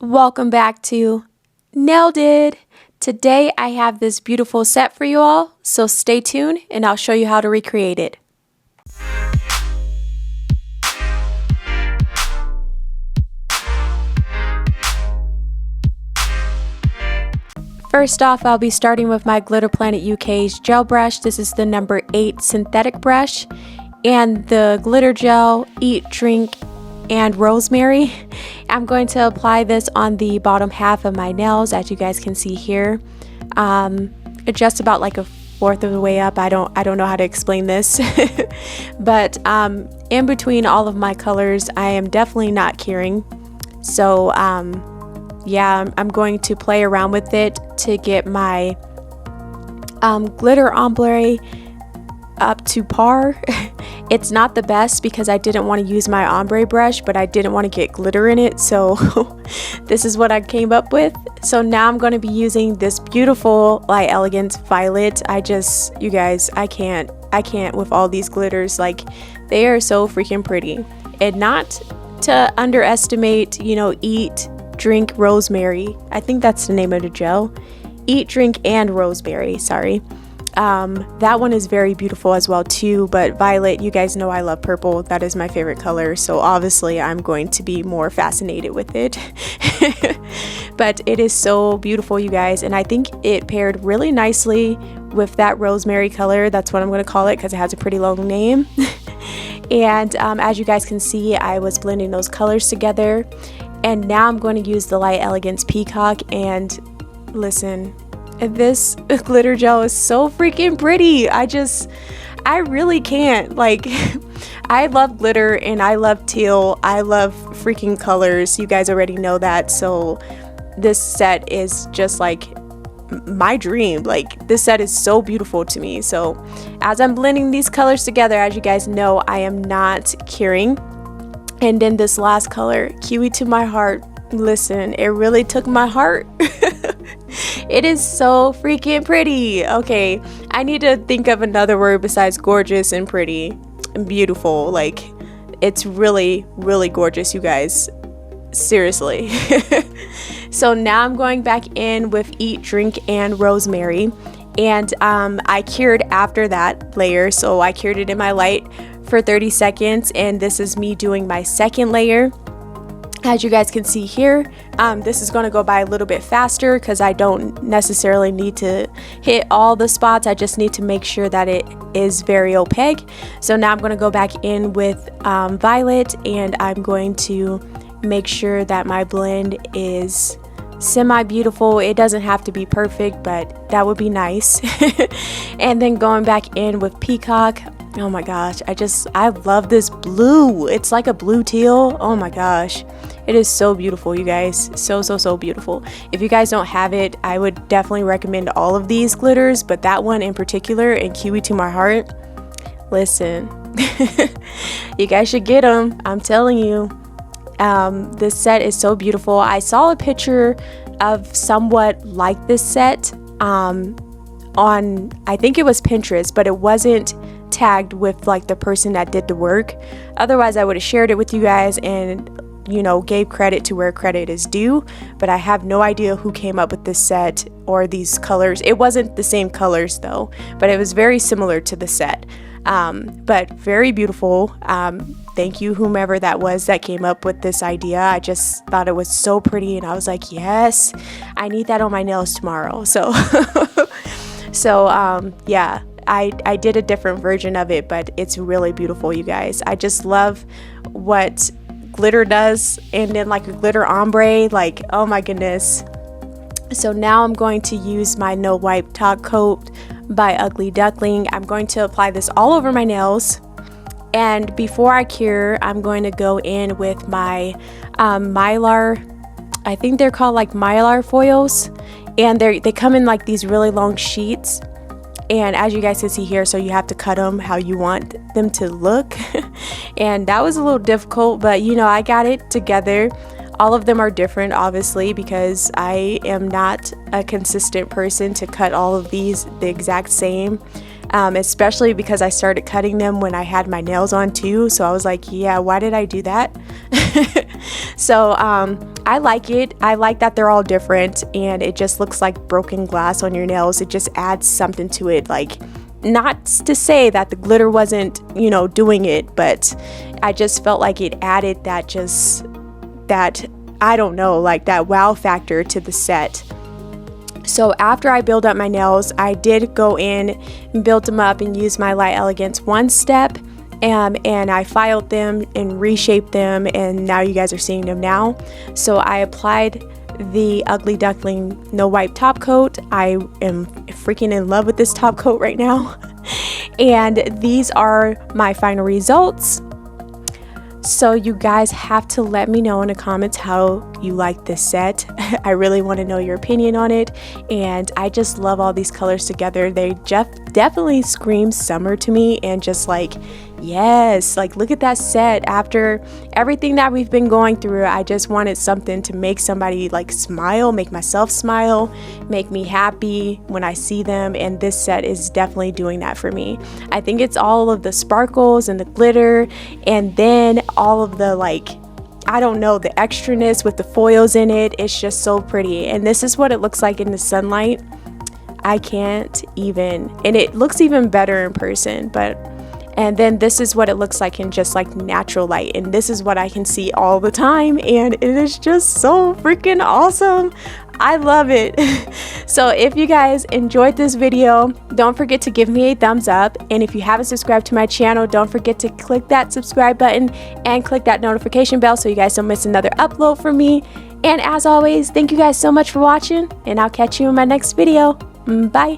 Welcome back to Nailed It. Today I have this beautiful set for you all, so stay tuned and I'll show you how to recreate it. First off, I'll be starting with my Glitter Planet UK's gel brush. This is the number 8 synthetic brush, and the glitter gel, Eat, Drink, and Rosemary. I'm going to apply this on the bottom half of my nails, as you guys can see here. Just about like a fourth of the way up. I don't know how to explain this. But in between all of my colors, I am definitely not curing. So yeah, I'm going to play around with it to get my glitter ombre up to par. It's not the best because I didn't want to use my ombre brush, but I didn't want to get glitter in it, so this is what I came up with. So now I'm going to be using this beautiful Light Elegance Violet. You guys, I can't with all these glitters. Like, they are so freaking pretty. And not to underestimate, Eat, Drink, Rosemary. I think that's the name of the gel. Eat, Drink, and Rosemary, sorry. That one is very beautiful as well too, but violet, you guys know I love purple. That is my favorite color, so obviously I'm going to be more fascinated with it. But it is so beautiful, you guys, and I think it paired really nicely with that rosemary color. That's what I'm going to call it because it has a pretty long name. And as you guys can see, I was blending those colors together, and now I'm going to use the Light Elegance Peacock. And listen, this glitter gel is so freaking pretty. I really can't. Like, I love glitter and I love teal. I love freaking colors. You guys already know that. So this set is just like my dream. Like, this set is so beautiful to me. So as I'm blending these colors together, as you guys know, I am not curing. And then this last color, Kiwi to My Heart. Listen, it really took my heart. It is so freaking pretty. Okay, I need to think of another word besides gorgeous and pretty and beautiful. Like, it's really, really gorgeous, you guys. Seriously. So now I'm going back in with Eat, Drink, and Rosemary. And I cured after that layer. So I cured it in my light for 30 seconds. And this is me doing my second layer. As you guys can see here, this is going to go by a little bit faster because I don't necessarily need to hit all the spots. I just need to make sure that it is very opaque. So now I'm going to go back in with Violet, and I'm going to make sure that my blend is semi-beautiful. It doesn't have to be perfect, but that would be nice. And then going back in with Peacock. Oh my gosh, I love this blue. It's like a blue teal. Oh my gosh. It is so beautiful, you guys. So beautiful. If you guys don't have it, I would definitely recommend all of these glitters, but that one in particular, and Kiwi to My Heart, listen. You guys should get them. I'm telling you. This set is so beautiful. I saw a picture of somewhat like this set on, I think it was Pinterest, but it wasn't tagged with like the person that did the work. Otherwise, I would have shared it with you guys and gave credit to where credit is due, but I have no idea who came up with this set or these colors. It wasn't the same colors though, but it was very similar to the set. But very beautiful. Thank you, whomever that was that came up with this idea. I just thought it was so pretty, and I was like, yes, I need that on my nails tomorrow. So yeah, I did a different version of it, but it's really beautiful, you guys. I just love what glitter does, and then like a glitter ombre, like, oh my goodness. So now I'm going to use my No Wipe Top Coat by Ugly Duckling. I'm going to apply this all over my nails, and before I cure, I'm going to go in with my Mylar, I think they're called like Mylar foils, and they come in like these really long sheets. And as you guys can see here, so you have to cut them how you want them to look. And that was a little difficult, but I got it together. All of them are different, obviously, because I am not a consistent person to cut all of these the exact same. Especially because I started cutting them when I had my nails on too. So I was like, yeah, why did I do that? So I like it. I like that they're all different and it just looks like broken glass on your nails. It just adds something to it. Like, not to say that the glitter wasn't, you know, doing it, but I just felt like it added that I don't know, like that wow factor to the set. So after I build up my nails, I did go in and build them up and use my Light Elegance one step, and I filed them and reshaped them, and now you guys are seeing them now. So I applied the Ugly Duckling No Wipe top coat. I am freaking in love with this top coat right now. And these are my final results. So you guys have to let me know in the comments how you like this set. I really want to know your opinion on it, and I just love all these colors together. They definitely scream summer to me, and just like, yes, like look at that set. After everything that we've been going through, I just wanted something to make somebody like smile, make myself smile, make me happy when I see them, and this set is definitely doing that for me. I think it's all of the sparkles and the glitter, and then all of the, like, I don't know, the extraness with the foils in it. It's just so pretty, and this is what it looks like in the sunlight. I can't even, and it looks even better in person. But and then this is what it looks like in just like natural light, and this is what I can see all the time, and it is just so freaking awesome. I love it. So if you guys enjoyed this video, don't forget to give me a thumbs up, and if you haven't subscribed to my channel, don't forget to click that subscribe button and click that notification bell so you guys don't miss another upload from me. And as always, thank you guys so much for watching, and I'll catch you in my next video. Bye.